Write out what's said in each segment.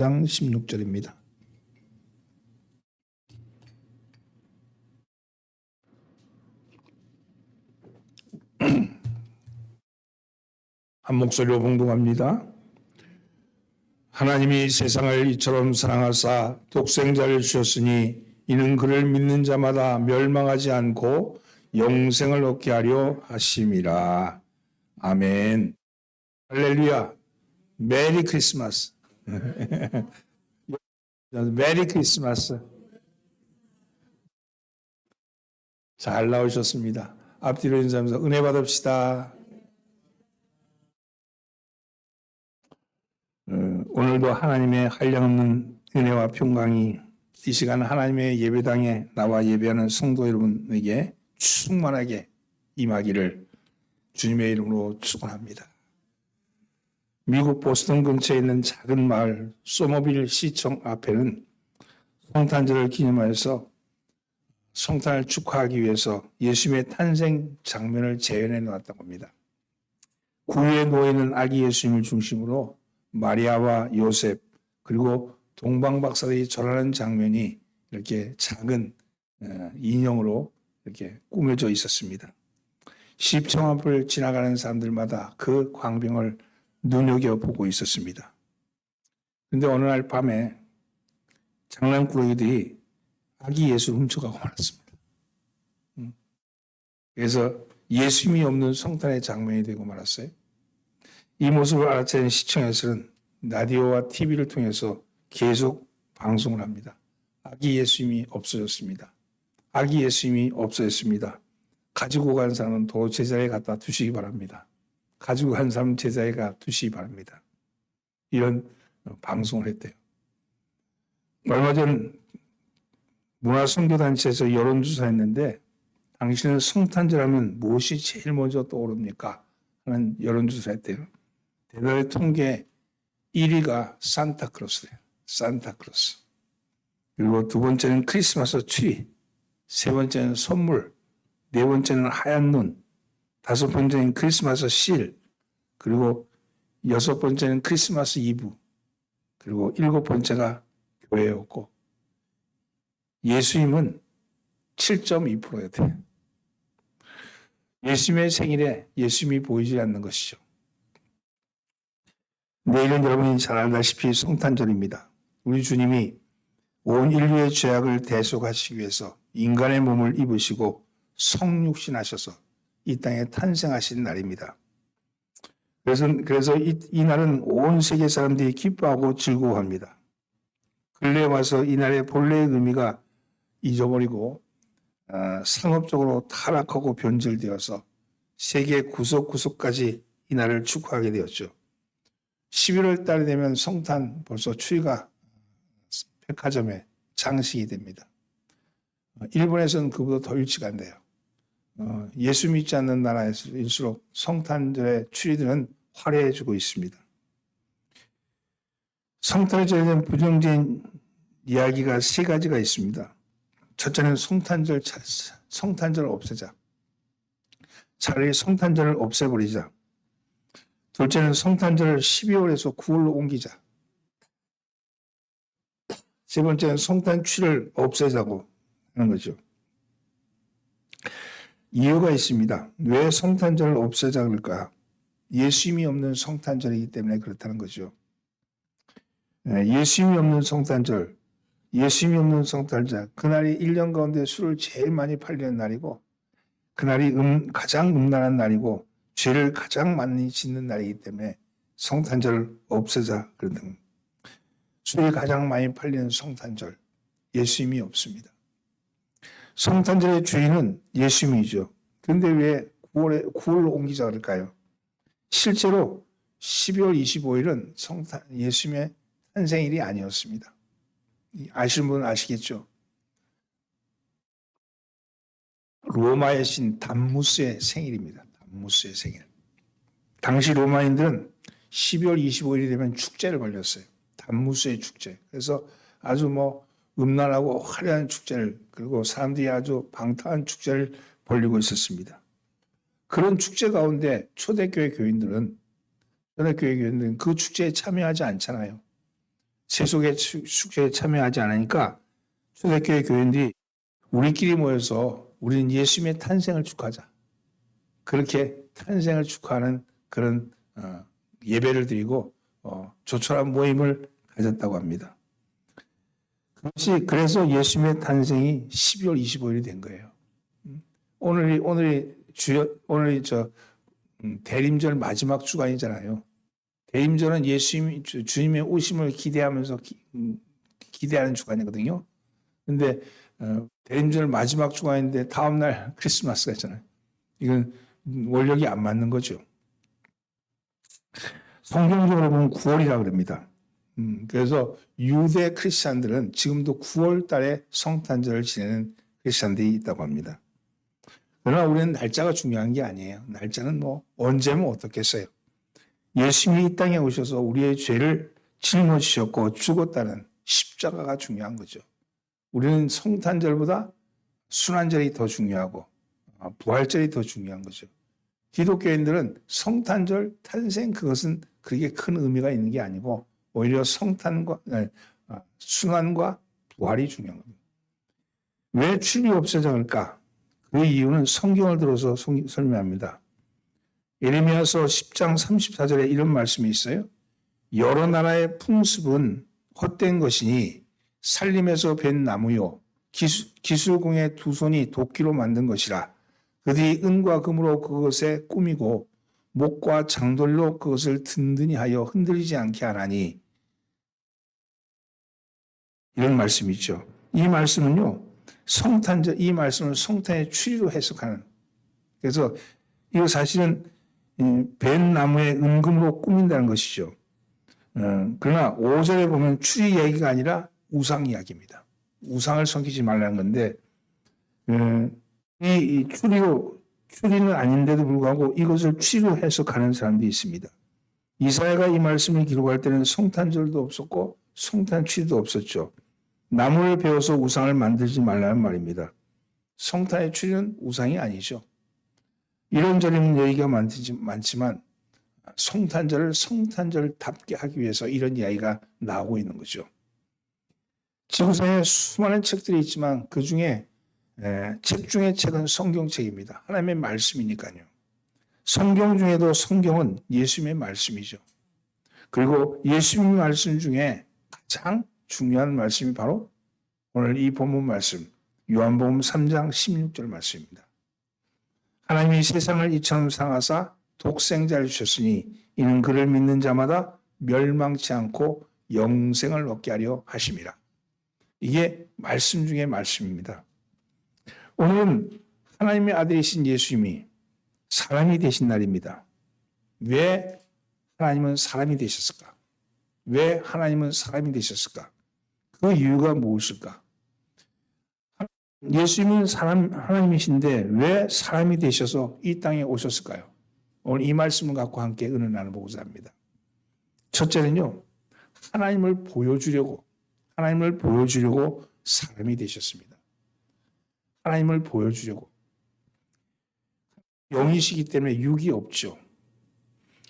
장 16절입니다. 한 목소리로 봉독합니다. 하나님이 세상을 이처럼 사랑하사 독생자를 주셨으니 이는 그를 믿는 자마다 멸망하지 않고 영생을 얻게 하려 하심이라. 아멘. 할렐루야. 메리 크리스마스. 메리 크리스마스. 잘 나오셨습니다. 앞뒤로 인사하면서 은혜 받읍시다. 오늘도 하나님의 한량없는 은혜와 평강이 이 시간 하나님의 예배당에 나와 예배하는 성도 여러분에게 충만하게 임하기를 주님의 이름으로 축원합니다. 미국 보스턴 근처에 있는 작은 마을 소머빌 시청 앞에는 성탄절을 기념하여서 성탄을 축하하기 위해서 예수님의 탄생 장면을 재현해 놓았다고 합니다. 구유에 놓여있는 아기 예수님을 중심으로 마리아와 요셉 그리고 동방박사들이 절하는 장면이 이렇게 작은 인형으로 이렇게 꾸며져 있었습니다. 시청 앞을 지나가는 사람들마다 그 광경을 눈여겨보고 있었습니다. 그런데 어느 날 밤에 장난꾸러기들이 아기 예수를 훔쳐가고 말았습니다. 그래서 예수님이 없는 성탄의 장면이 되고 말았어요. 이 모습을 알아챈 시청에서는 라디오와 TV를 통해서 계속 방송을 합니다. 아기 예수님이 없어졌습니다. 아기 예수님이 없어졌습니다. 가지고 간 사람은 도 제자리에 갖다 두시기 바랍니다. 가지고 간 사람은 제자리에 갖다 두시기 바랍니다. 이런 방송을 했대요. 얼마 전 문화선교단체에서 여론조사했는데 당신은 성탄절 하면 무엇이 제일 먼저 떠오릅니까? 하는 여론조사했대요. 대단히 통계 1위가 산타크로스래요. 산타크로스. 그리고 두 번째는 크리스마스 트리, 세 번째는 선물, 네 번째는 하얀 눈, 다섯 번째는 크리스마스 실, 그리고 여섯 번째는 크리스마스 이브, 그리고 일곱 번째가 교회였고 예수님은 7.2%였대요. 예수님의 생일에 예수님이 보이지 않는 것이죠. 내일은 여러분이 잘 알다시피 성탄절입니다. 우리 주님이 온 인류의 죄악을 대속하시기 위해서 인간의 몸을 입으시고 성육신하셔서 이 땅에 탄생하신 날입니다. 그래서 이 날은 온 세계 사람들이 기뻐하고 즐거워합니다. 근래에 와서 이 날의 본래의 의미가 잊어버리고 상업적으로 타락하고 변질되어서 세계 구석구석까지 이 날을 축하하게 되었죠. 11월 달이 되면 성탄 벌써 추위가 백화점에 장식이 됩니다. 일본에서는 그보다 더 일찍 한대요. 예수 믿지 않는 나라일수록 성탄절의 추리들은 화려해지고 있습니다. 성탄절에 대한 부정적인 이야기가 세 가지가 있습니다. 첫째는 성탄절을 없애자. 차라리 성탄절을 없애버리자. 둘째는 성탄절을 12월에서 9월로 옮기자. 세 번째는 성탄추를 없애자고 하는 거죠. 이유가 있습니다. 왜 성탄절을 없애자 그럴까? 예수님이 없는 성탄절이기 때문에 그렇다는 거죠. 예수님이 없는 성탄절, 그날이 1년 가운데 술을 제일 많이 팔리는 날이고 그날이 가장 음란한 날이고 죄를 가장 많이 짓는 날이기 때문에 성탄절을 없애자 그런다. 술이 가장 많이 팔리는 성탄절, 예수님이 없습니다. 성탄절의 주인은 예수님이죠. 그런데 왜 9월로 옮기자 그럴까요? 실제로 12월 25일은 예수님의 탄생일이 아니었습니다. 아시는 분은 아시겠죠? 로마의 신 담무스의 생일입니다. 담무스의 생일. 당시 로마인들은 12월 25일이 되면 축제를 벌렸어요. 담무스의 축제. 그래서 아주 음란하고 화려한 축제를, 그리고 사람들이 아주 방탕한 축제를 벌리고 있었습니다. 그런 축제 가운데 초대교회 교인들은 그 축제에 참여하지 않잖아요. 세속의 축제에 참여하지 않으니까 초대교회 교인들이 우리끼리 모여서 우리는 예수님의 탄생을 축하하자. 그렇게 탄생을 축하하는 그런 예배를 드리고 조촐한 모임을 가졌다고 합니다. 그래서 예수님의 탄생이 12월 25일이 된 거예요. 오늘이 대림절 마지막 주간이잖아요. 대림절은 주님의 오심을 기대하면서 기대하는 주간이거든요. 근데 대림절 마지막 주간인데 다음날 크리스마스가 있잖아요. 이건 원력이 안 맞는 거죠. 성경적으로 보면 9월이라고 그럽니다. 그래서 유대 크리스찬들은 지금도 9월 달에 성탄절을 지내는 크리스찬들이 있다고 합니다. 그러나 우리는 날짜가 중요한 게 아니에요. 날짜는 뭐 언제면 어떻겠어요. 예수님이 이 땅에 오셔서 우리의 죄를 짊어지셨고 죽었다는 십자가가 중요한 거죠. 우리는 성탄절보다 순환절이 더 중요하고 부활절이 더 중요한 거죠. 기독교인들은 성탄절, 탄생 그것은 그렇게 큰 의미가 있는 게 아니고 오히려 순환과 부활이 중요한 겁니다. 왜 출입이 없어질까? 그 이유는 성경을 들어서 설명합니다. 예레미야서 10장 34절에 이런 말씀이 있어요. 여러 나라의 풍습은 헛된 것이니 살림에서 벤 나무요 기술공의 두 손이 도끼로 만든 것이라. 그들이 은과 금으로 그것에 꾸미고 목과 장돌로 그것을 든든히 하여 흔들리지 않게 하나니. 이런 말씀이죠. 이 말씀은요. 이 말씀을 성탄의 추리로 해석하는. 그래서 이거 사실은 벤 나무에 은금으로 꾸민다는 것이죠. 그러나 5절에 보면 추리 이야기가 아니라 우상 이야기입니다. 우상을 섬기지 말라는 건데 이 추리는 아닌데도 불구하고 이것을 추리로 해석하는 사람도 있습니다. 이사야가 이 말씀을 기록할 때는 성탄절도 없었고 성탄 추리도 없었죠. 나무를 베어서 우상을 만들지 말라는 말입니다. 성탄의 추리는 우상이 아니죠. 이런저런 얘기가 많지만 성탄절을 성탄절답게 하기 위해서 이런 이야기가 나오고 있는 거죠. 지구상에 수많은 책들이 있지만 그 중에 책 중에 책은 성경책입니다. 하나님의 말씀이니까요. 성경 중에도 성경은 예수님의 말씀이죠. 그리고 예수님의 말씀 중에 가장 중요한 말씀이 바로 오늘 이 본문 말씀 요한복음 3장 16절 말씀입니다. 하나님이 세상을 이처럼 사랑하사 독생자를 주셨으니 이는 그를 믿는 자마다 멸망치 않고 영생을 얻게 하려 하심이라. 이게 말씀 중에 말씀입니다. 오늘은 하나님의 아들이신 예수님이 사람이 되신 날입니다. 왜 하나님은 사람이 되셨을까? 왜 하나님은 사람이 되셨을까? 그 이유가 무엇일까? 예수님은 하나님이신데 왜 사람이 되셔서 이 땅에 오셨을까요? 오늘 이 말씀을 갖고 함께 은혜를 나눠보고자 합니다. 첫째는요, 하나님을 보여주려고 사람이 되셨습니다. 하나님을 보여주려고. 영이시기 때문에 육이 없죠.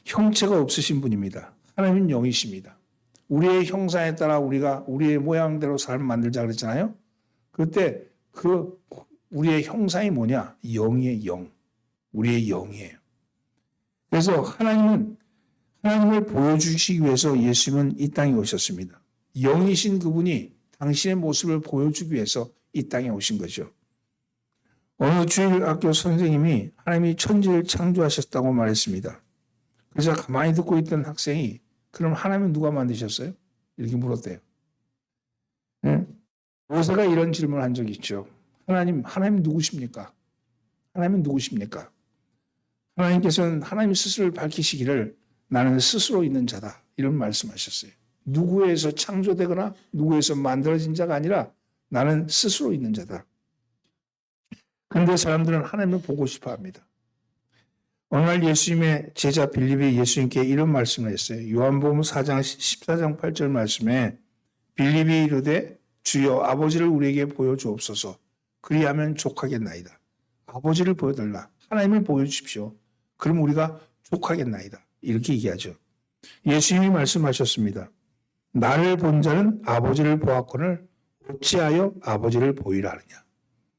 형체가 없으신 분입니다. 하나님은 영이십니다. 우리의 형상에 따라 우리가 우리의 모양대로 사람을 만들자 그랬잖아요. 그때 우리의 형상이 뭐냐? 영이에요, 영. 우리의 영이에요. 그래서 하나님을 보여주시기 위해서 예수님은 이 땅에 오셨습니다. 영이신 그분이 당신의 모습을 보여주기 위해서 이 땅에 오신 거죠. 어느 주일학교 선생님이 하나님이 천지를 창조하셨다고 말했습니다. 그래서 가만히 듣고 있던 학생이 그럼 하나님은 누가 만드셨어요? 이렇게 물었대요. 모세가 이런 질문을 한 적이 있죠. 하나님 누구십니까? 하나님은 누구십니까? 하나님께서는 하나님 스스로를 밝히시기를 나는 스스로 있는 자다. 이런 말씀하셨어요. 누구에서 창조되거나 누구에서 만들어진 자가 아니라 나는 스스로 있는 자다. 그런데 사람들은 하나님을 보고 싶어 합니다. 어느 날 예수님의 제자 빌립이 예수님께 이런 말씀을 했어요. 요한복음 14장 8절 말씀에 빌립이 이르되 주여 아버지를 우리에게 보여주옵소서. 그리하면 족하겠나이다. 아버지를 보여달라. 하나님을 보여주십시오. 그럼 우리가 족하겠나이다. 이렇게 얘기하죠. 예수님이 말씀하셨습니다. 나를 본 자는 아버지를 보았거늘 어찌하여 아버지를 보이라 하느냐.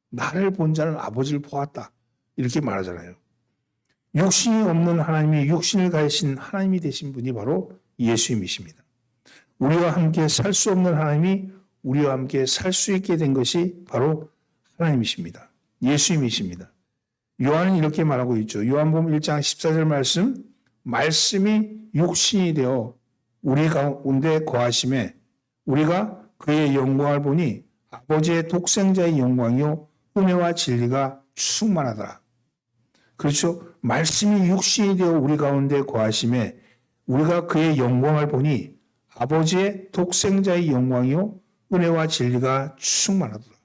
나를 본 자는 아버지를 보았다. 이렇게 말하잖아요. 육신이 없는 하나님이 육신을 가지신 하나님이 되신 분이 바로 예수님이십니다. 우리와 함께 살 수 없는 하나님이 우리와 함께 살 수 있게 된 것이 바로 하나님이십니다. 예수님이십니다. 요한은 이렇게 말하고 있죠. 요한복음 1장 14절 말씀, 말씀이 육신이 되어 우리 가운데 거하심에 우리가 그의 영광을 보니 아버지의 독생자의 영광이요 은혜와 진리가 충만하더라. 그렇죠? 말씀이 육신이 되어 우리 가운데 거하심에 우리가 그의 영광을 보니 아버지의 독생자의 영광이요 은혜와 진리가 충만하더라.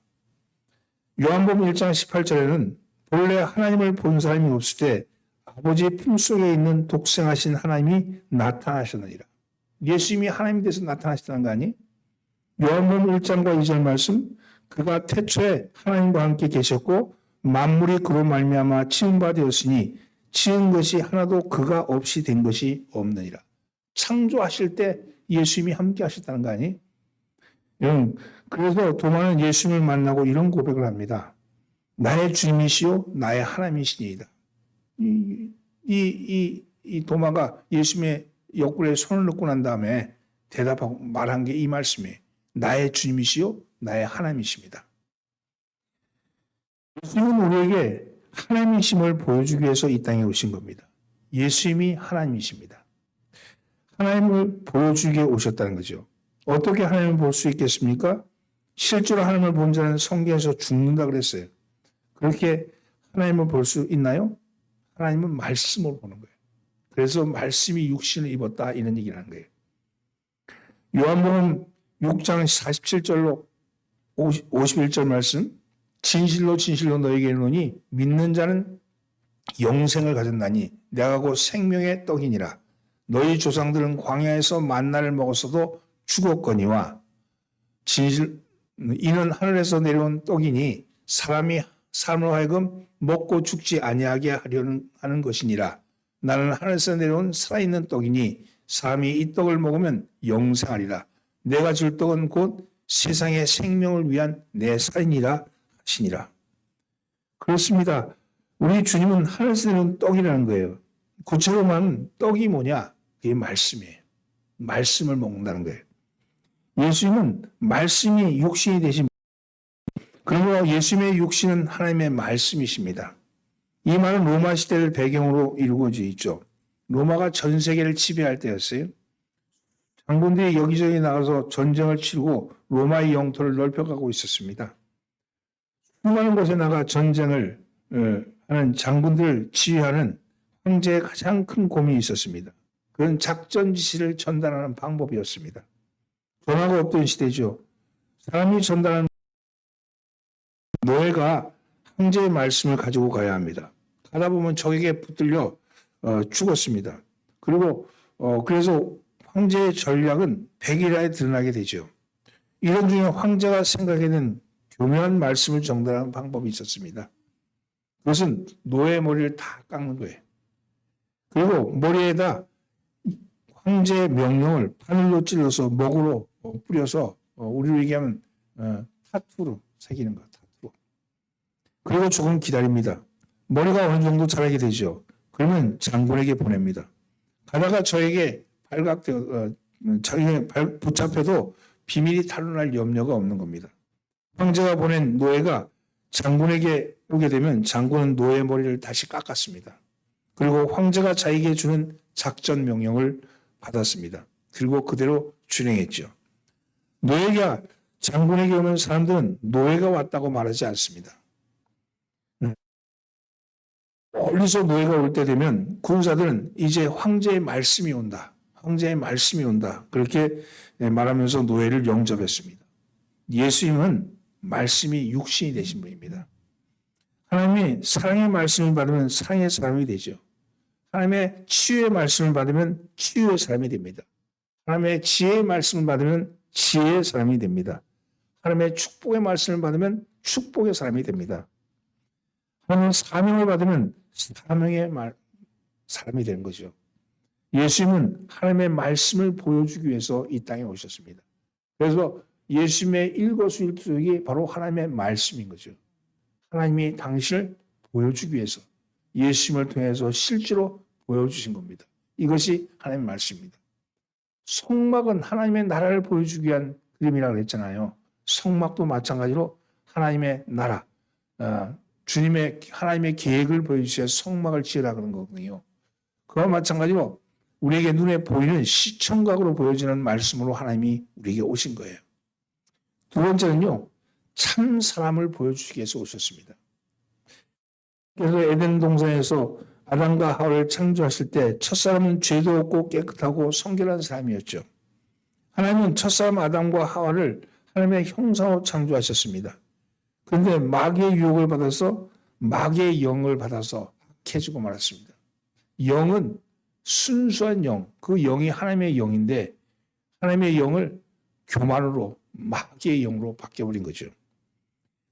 요한복음 1장 18절에는 본래 하나님을 본 사람이 없을 때 아버지의 품속에 있는 독생하신 하나님이 나타나셨느니라. 예수님이 하나님이 돼서 나타나셨다는 거 아니? 요한복음 1장과 2절 말씀, 그가 태초에 하나님과 함께 계셨고 만물이 그로 말미암아 지은 바 되었으니 지은 것이 하나도 그가 없이 된 것이 없느니라. 창조하실 때 예수님이 함께 하셨다는 거 아니? 그래서 도마는 예수님을 만나고 이런 고백을 합니다. 나의 주님이시요 나의 하나님이시니이다. 이 도마가 예수님의 옆구리에 손을 넣고 난 다음에 대답하고 말한 게 이 말씀이에요. 나의 주님이시요 나의 하나님이십니다. 예수님은 우리에게 하나님이심을 보여주기 위해서 이 땅에 오신 겁니다. 예수님이 하나님이십니다. 하나님을 보여주기 위해 오셨다는 거죠. 어떻게 하나님을 볼 수 있겠습니까? 실제로 하나님을 본 자는 성경에서 죽는다 그랬어요. 그렇게 하나님을 볼 수 있나요? 하나님은 말씀으로 보는 거예요. 그래서 말씀이 육신을 입었다 이런 얘기를 하는 거예요. 요한복음 6장 47절로 51절 말씀, 진실로 진실로 너에게 이르노니 믿는 자는 영생을 가졌나니 내가 곧 생명의 떡이니라. 너희 조상들은 광야에서 만나를 먹었어도 죽었거니와 이는 하늘에서 내려온 떡이니 사람으로 하여금 먹고 죽지 아니하게 하는 것이니라. 나는 하늘에서 내려온 살아있는 떡이니 사람이 이 떡을 먹으면 영생하리라. 내가 줄 떡은 곧 세상의 생명을 위한 내 살이니라 하시니라. 그렇습니다. 우리 주님은 하늘에서 내려온 떡이라는 거예요. 구체로 말하면 떡이 뭐냐? 그게 말씀이에요. 말씀을 먹는다는 거예요. 예수님은 말씀이 육신이 되신, 그러므로 예수님의 육신은 하나님의 말씀이십니다. 이 말은 로마 시대를 배경으로 이루어져 있죠. 로마가 전 세계를 지배할 때였어요. 장군들이 여기저기 나가서 전쟁을 치르고 로마의 영토를 넓혀가고 있었습니다. 수많은 곳에 나가 전쟁을 하는 장군들을 지휘하는 황제의 가장 큰 고민이 있었습니다. 그건 작전 지시를 전달하는 방법이었습니다. 전화가 없던 시대죠. 사람이 전달하는 노예가 황제의 말씀을 가지고 가야 합니다. 가다 보면 적에게 붙들려 죽었습니다. 그리고 그래서 황제의 전략은 백일하에 드러나게 되죠. 이런 중에 황제가 생각에는 교묘한 말씀을 전달하는 방법이 있었습니다. 그것은 노예 머리를 다 깎는 거예요. 그리고 머리에다 황제의 명령을 바늘로 찔러서 목으로 뿌려서 우리로 얘기하면 타투로 새기는 거, 타투로. 그리고 조금 기다립니다. 머리가 어느 정도 자라게 되죠. 그러면 장군에게 보냅니다. 가다가 저에게 붙잡혀도 비밀이 탄로날 염려가 없는 겁니다. 황제가 보낸 노예가 장군에게 오게 되면 장군은 노예 머리를 다시 깎았습니다. 그리고 황제가 자기에게 주는 작전 명령을 받았습니다. 그리고 그대로 준행했죠. 노예가 장군에게 오는 사람들은 노예가 왔다고 말하지 않습니다. 멀리서 노예가 올 때 되면 군사들은 이제 황제의 말씀이 온다. 황제의 말씀이 온다. 그렇게 말하면서 노예를 영접했습니다. 예수님은 말씀이 육신이 되신 분입니다. 하나님이 사랑의 말씀을 받으면 사랑의 사람이 되죠. 하나님의 치유의 말씀을 받으면 치유의 사람이 됩니다. 하나님의 지혜의 말씀을 받으면 지혜의 사람이 됩니다. 하나님의 축복의 말씀을 받으면 축복의 사람이 됩니다. 하나님의 사명을 받으면 사명의 사람이 되는 거죠. 예수님은 하나님의 말씀을 보여주기 위해서 이 땅에 오셨습니다. 그래서 예수님의 일거수일투족이 바로 하나님의 말씀인 거죠. 하나님이 당신을 보여주기 위해서 예수님을 통해서 실제로 보여주신 겁니다. 이것이 하나님의 말씀입니다. 성막은 하나님의 나라를 보여주기 위한 그림이라고 그랬잖아요. 성막도 마찬가지로 하나님의 나라, 하나님의 계획을 보여주셔야 성막을 지으라 그런 거거든요. 그와 마찬가지로 우리에게 눈에 보이는 시청각으로 보여지는 말씀으로 하나님이 우리에게 오신 거예요. 두 번째는요, 참 사람을 보여주시기 위해서 오셨습니다. 그래서 에덴 동산에서 아담과 하와를 창조하실 때 첫사람은 죄도 없고 깨끗하고 성결한 사람이었죠. 하나님은 첫사람 아담과 하와를 하나님의 형상으로 창조하셨습니다. 그런데 마귀의 유혹을 받아서 마귀의 영을 받아서 악해지고 말았습니다. 영은 순수한 영, 그 영이 하나님의 영인데 하나님의 영을 교만으로 마귀의 영으로 바뀌어버린 거죠.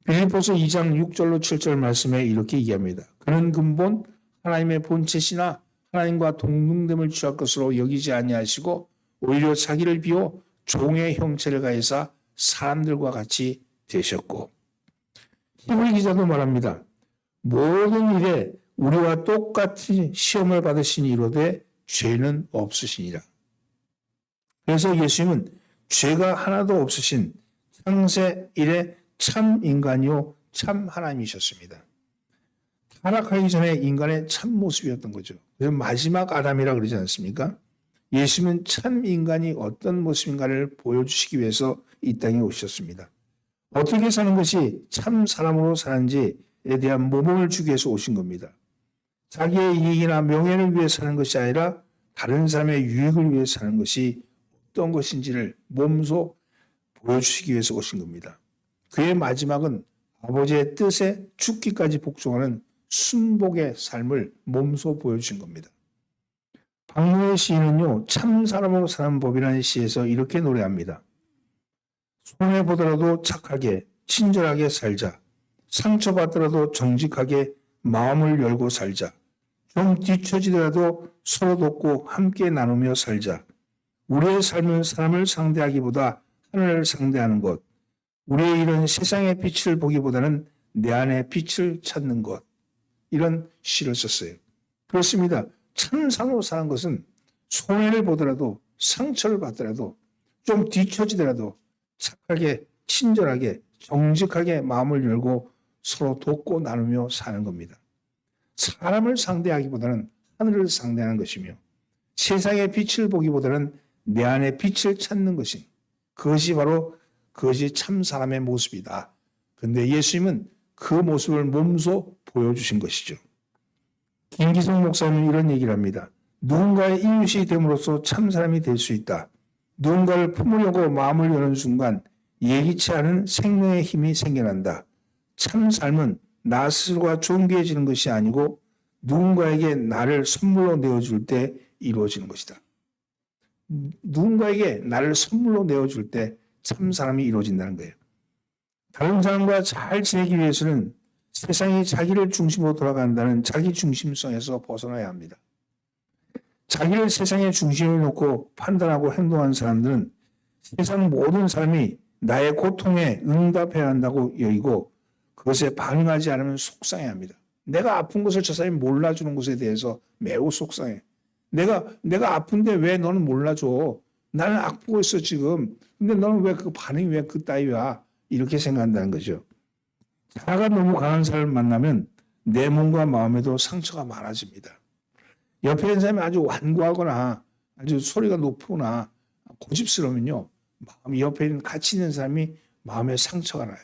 빌립보서 2장 6절로 7절 말씀에 이렇게 얘기합니다. 그는 근본 하나님의 본체시나 하나님과 동등됨을 취할 것으로 여기지 아니하시고 오히려 자기를 비워 종의 형체를 가해사 사람들과 같이 되셨고, 히브리 기자도 말합니다. 모든 일에 우리와 똑같이 시험을 받으신 이로되 죄는 없으시니라. 그래서 예수님은 죄가 하나도 없으신 창세 이래 참 인간이요 참 하나님이셨습니다. 타락하기 전에 인간의 참 모습이었던 거죠. 그래서 마지막 아담이라고 그러지 않습니까? 예수님은 참 인간이 어떤 모습인가를 보여주시기 위해서 이 땅에 오셨습니다. 어떻게 사는 것이 참 사람으로 사는지에 대한 모범을 주기 위해서 오신 겁니다. 자기의 이익이나 명예를 위해 사는 것이 아니라 다른 사람의 유익을 위해 사는 것이 어떤 것인지를 몸소 보여주시기 위해서 오신 겁니다. 그의 마지막은 아버지의 뜻에 죽기까지 복종하는 순복의 삶을 몸소 보여주신 겁니다. 박노해 시인은요, 참 사람으로 사는 법이라는 시에서 이렇게 노래합니다. 손해보더라도 착하게 친절하게 살자. 상처받더라도 정직하게 마음을 열고 살자. 좀 뒤처지더라도 서로 돕고 함께 나누며 살자. 우리의 삶은 사람을 상대하기보다 하늘을 상대하는 것. 우리의 일은 세상의 빛을 보기보다는 내 안의 빛을 찾는 것. 이런 시를 썼어요. 그렇습니다. 참 사람으로 사는 것은 손해를 보더라도 상처를 받더라도 좀 뒤처지더라도 착하게 친절하게 정직하게 마음을 열고 서로 돕고 나누며 사는 겁니다. 사람을 상대하기보다는 하늘을 상대하는 것이며 세상의 빛을 보기보다는 내 안의 빛을 찾는 것이 그것이 참 사람의 모습이다. 그런데 예수님은 그 모습을 몸소 보여주신 것이죠. 김기성 목사님은 이런 얘기를 합니다. 누군가의 이웃이 됨으로써 참 사람이 될 수 있다. 누군가를 품으려고 마음을 여는 순간 예기치 않은 생명의 힘이 생겨난다. 참 삶은 나 스스로가 존귀해지는 것이 아니고 누군가에게 나를 선물로 내어줄 때 이루어지는 것이다. 누군가에게 나를 선물로 내어줄 때 참 사람이 이루어진다는 거예요. 다른 사람과 잘 지내기 위해서는 세상이 자기를 중심으로 돌아간다는 자기 중심성에서 벗어나야 합니다. 자기를 세상의 중심에 놓고 판단하고 행동하는 사람들은 세상 모든 사람이 나의 고통에 응답해야 한다고 여기고 그것에 반응하지 않으면 속상해합니다. 내가 아픈 것을 저 사람이 몰라주는 것에 대해서 매우 속상해. 내가 아픈데 왜 너는 몰라줘? 나는 아프고 있어 지금. 근데 너는 왜 그 반응이 왜 그 따위야? 이렇게 생각한다는 거죠. 자아가 너무 강한 사람을 만나면 내 몸과 마음에도 상처가 많아집니다. 옆에 있는 사람이 아주 완고하거나 아주 소리가 높거나 고집스러우면요. 마음이 옆에 있는 같이 있는 사람이 마음에 상처가 나요.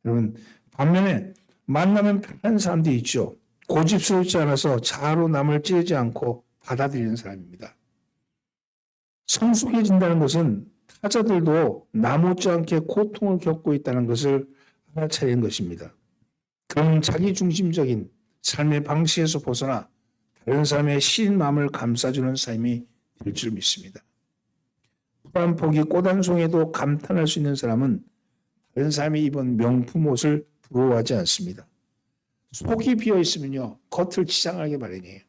여러분 반면에 만나면 편한 사람들이 있죠. 고집스럽지 않아서 자아로 남을 찌르지 않고 받아들이는 사람입니다. 성숙해진다는 것은 타자들도 나 못지않게 고통을 겪고 있다는 것을 알아차리는 것입니다. 그는 자기중심적인 삶의 방식에서 벗어나 다른 사람의 시린 마음을 감싸주는 삶이 될 줄 믿습니다. 풀 한 포기 꽃 한 송이에도 감탄할 수 있는 사람은 다른 사람이 입은 명품 옷을 부러워하지 않습니다. 속이 비어 있으면요 겉을 치장하게 마련이에요.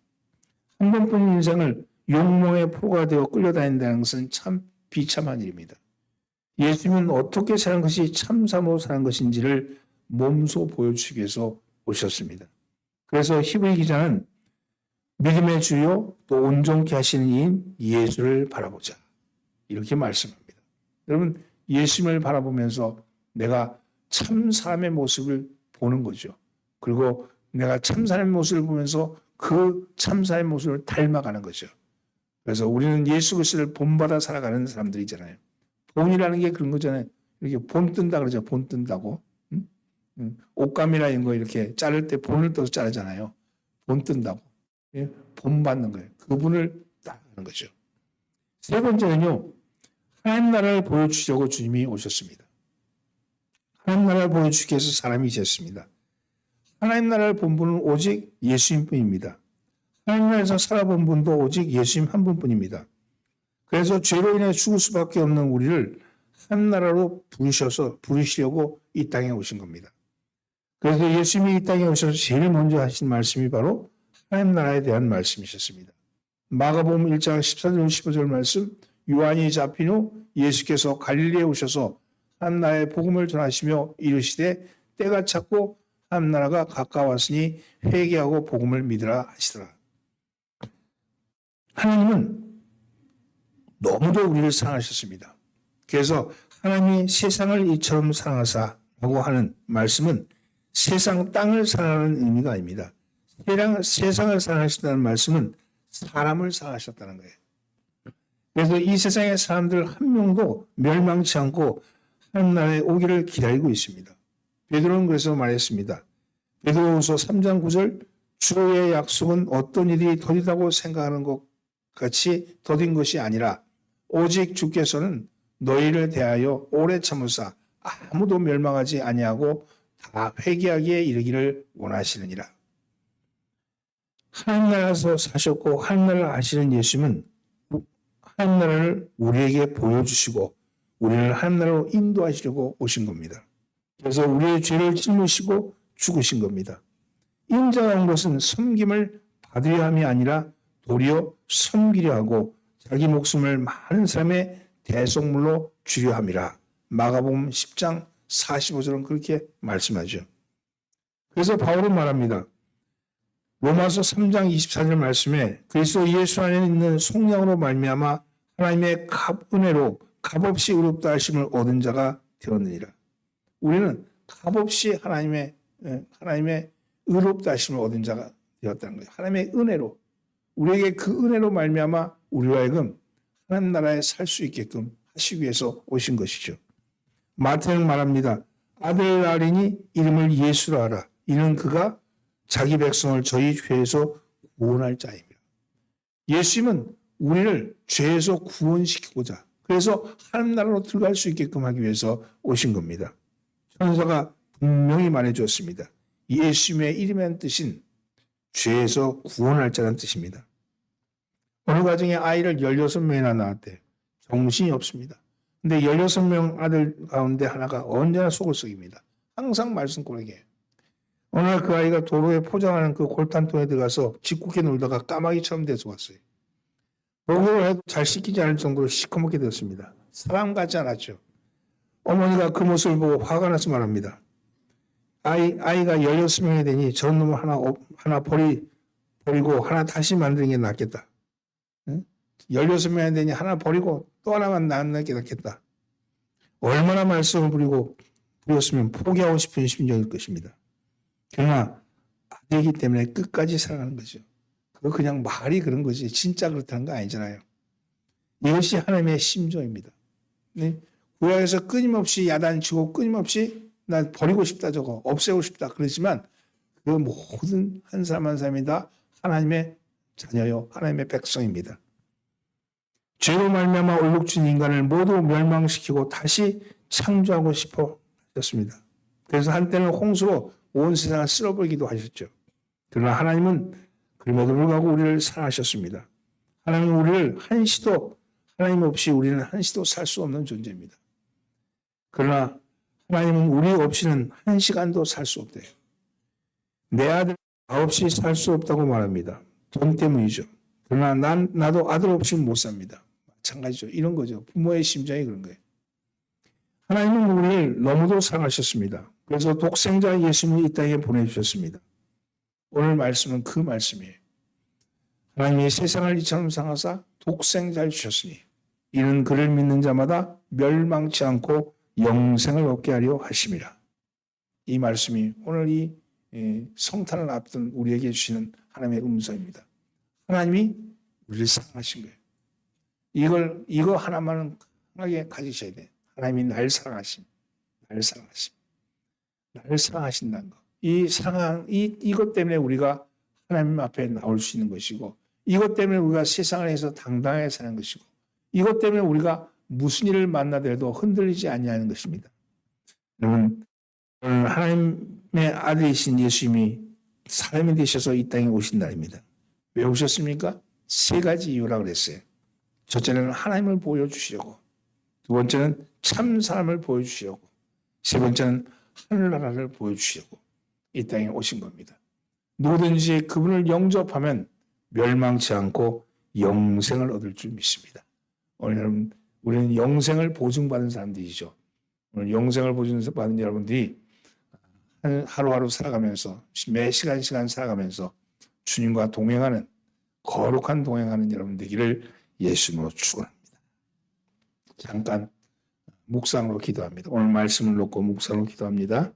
한 번뿐인 인생을 욕망의 포로가 되어 끌려다닌다는 것은 참 비참한 일입니다. 예수님은 어떻게 사는 것이 참사로 사는 것인지를 몸소 보여주시기 위해서 오셨습니다. 그래서 히브리 기자는 믿음의 주요 또 온전케 하시는 이인 예수를 바라보자 이렇게 말씀합니다. 여러분 예수님을 바라보면서 내가 참 사람의 모습을 보는 거죠. 그리고 내가 참 사람의 모습을 보면서 그 참 사람의 모습을 닮아가는 거죠. 그래서 우리는 예수 그리스도를 본받아 살아가는 사람들이잖아요. 본이라는 게 그런 거잖아요. 이렇게 본 뜬다 그러죠. 본 뜬다고. 옷감이나 이런 거 이렇게 자를 때 본을 떠서 자르잖아요. 본 뜬다고. 본받는 거예요. 그분을 따르는 거죠. 세 번째는요. 하나님 나라를 보여주시려고 주님이 오셨습니다. 하나님 나라를 보여주기 위해서 사람이 되었습니다. 하나님 나라를 본 분은 오직 예수님뿐입니다. 하나님 나라에서 살아본 분도 오직 예수님 한 분뿐입니다. 그래서 죄로 인해 죽을 수밖에 없는 우리를 하나님 나라로 부르시려고 이 땅에 오신 겁니다. 그래서 예수님이 이 땅에 오셔서 제일 먼저 하신 말씀이 바로 하나님 나라에 대한 말씀이셨습니다. 마가복음 1장 14절 15절 말씀, 요한이 잡힌 후 예수께서 갈릴리에 오셔서 하나님 나라의 복음을 전하시며 이르시되 때가 찼고 하나님 나라가 가까웠으니 회개하고 복음을 믿으라 하시더라. 하나님은 너무도 우리를 사랑하셨습니다. 그래서 하나님이 세상을 이처럼 사랑하사라고 하는 말씀은 세상 땅을 사랑하는 의미가 아닙니다. 세상을 사랑하셨다는 말씀은 사람을 사랑하셨다는 거예요. 그래서 이 세상의 사람들 한 명도 멸망치 않고 하나님 나라에 오기를 기다리고 있습니다. 베드로는 그래서 말했습니다. 베드로후서 3장 9절 주의 약속은 어떤 일이 더디다고 생각하는 것 같이 더딘 것이 아니라 오직 주께서는 너희를 대하여 오래 참으사 아무도 멸망하지 아니하고 다 회개하기에 이르기를 원하시느니라. 하나님 나라에서 사셨고 하나님 나라를 아시는 예수님은 하나님 나라를 우리에게 보여주시고 우리를 하나님 나라로 인도하시려고 오신 겁니다. 그래서 우리의 죄를 짊으시고 죽으신 겁니다. 인자가 온 것은 섬김을 받으려 함이 아니라 도리어 섬기려 하고 자기 목숨을 많은 사람의 대속물로 주려 함이라. 마가복음 10장 45절은 그렇게 말씀하죠. 그래서 바울은 말합니다. 로마서 3장 24절 말씀에 그리스도 예수 안에 있는 속량으로 말미암아 하나님의 은혜로 값없이 의롭다 하심을 얻은 자가 되었느니라. 우리는 값없이 하나님의 의롭다 하심을 얻은 자가 되었다는 거예요. 하나님의 은혜로 우리에게 그 은혜로 말미암아 우리와 하여금 하나님 나라에 살 수 있게끔 하시기 위해서 오신 것이죠. 마태는 말합니다. 아들 낳으리니 이름을 예수라 하라. 이는 그가 자기 백성을 저희 죄에서 구원할 자입니다. 예수님은 우리를 죄에서 구원시키고자 그래서 하나님 나라로 들어갈 수 있게끔 하기 위해서 오신 겁니다. 천사가 분명히 말해주었습니다. 예수님의 이름의 뜻인 죄에서 구원할 자라는 뜻입니다. 어느 가정에 아이를 16명이나 낳았대요. 정신이 없습니다. 근데 16명 아들 가운데 하나가 언제나 속을 썩입니다. 항상 말썽꾸러기예요. 어느 날 그 아이가 도로에 포장하는 그 골탄통에 들어가서 짓궂게 놀다가 까마귀처럼 돼서 왔어요. 목욕을 해도 잘 씻기지 않을 정도로 시커멓게 되었습니다. 사람 같지 않았죠. 어머니가 그 모습을 보고 화가 나서 말합니다. 아이가 16명이 되니 저런 놈을 하나 버리고 하나 다시 만드는 게 낫겠다. 16명이 되니 하나 버리고 또 하나만 낳는 게 낫겠다. 얼마나 말썽을 부렸으면 포기하고 싶은 심정일 것입니다. 그러나 아들이기 때문에 끝까지 사랑하는 거죠. 그거 그냥 말이 그런 거지 진짜 그렇다는 거 아니잖아요. 이것이 하나님의 심정입니다. 구약에서 끊임없이 야단치고 끊임없이 난 버리고 싶다 저거 없애고 싶다 그러지만 그 모든 한 사람 한 사람이 다 하나님의 자녀요 하나님의 백성입니다. 죄로 말미암아 얼룩진 인간을 모두 멸망시키고 다시 창조하고 싶어 하셨습니다. 그래서 한때는 홍수로 온 세상을 쓸어버리기도 하셨죠. 그러나 하나님은 그럼에도 불구하고 우리를 사랑하셨습니다. 하나님은 우리를 하나님 없이 우리는 한시도 살 수 없는 존재입니다. 그러나 하나님은 우리 없이는 한 시간도 살 수 없대요. 내 아들 나 없이 살 수 없다고 말합니다. 돈 때문이죠. 그러나 나도 아들 없이 못 삽니다. 마찬가지죠. 이런 거죠. 부모의 심정이 그런 거예요. 하나님은 우리를 너무도 사랑하셨습니다. 그래서 독생자 예수님을 이 땅에 보내주셨습니다. 오늘 말씀은 그 말씀이에요. 하나님이 세상을 이처럼 사랑하사 독생자를 주셨으니 이는 그를 믿는 자마다 멸망치 않고 영생을 얻게 하려 하심이라. 이 말씀이 오늘 이 성탄을 앞둔 우리에게 주시는 하나님의 음성입니다. 하나님이 우리를 사랑하신 거예요. 이거 하나만은 강하게 가지셔야 돼요. 하나님이 날 사랑하심, 나를 사랑하신다는 거. 이것 때문에 우리가 하나님 앞에 나올 수 있는 것이고, 이것 때문에 우리가 세상을 해서 당당하게 사는 것이고, 이것 때문에 우리가 무슨 일을 만나더라도 흔들리지 아니하는 것입니다. 여러분, 오늘 하나님의 아들이신 예수님이 사람이 되셔서 이 땅에 오신 날입니다. 왜 오셨습니까? 세 가지 이유라고 그랬어요. 첫째는 하나님을 보여주시려고, 두 번째는 참 사람을 보여주시려고, 세 번째는 하늘나라를 보여주시려고 이 땅에 오신 겁니다. 누구든지 그분을 영접하면 멸망치 않고 영생을 얻을 줄 믿습니다. 오늘 여러분, 우리는 영생을 보증받은 사람들이죠. 오늘 영생을 보증받은 여러분들이 하루하루 살아가면서 매 시간 살아가면서 주님과 동행하는 거룩한 동행하는 여러분 되기를 예수님으로 축원합니다. 잠깐 묵상으로 기도합니다. 오늘 말씀을 놓고 묵상으로 기도합니다.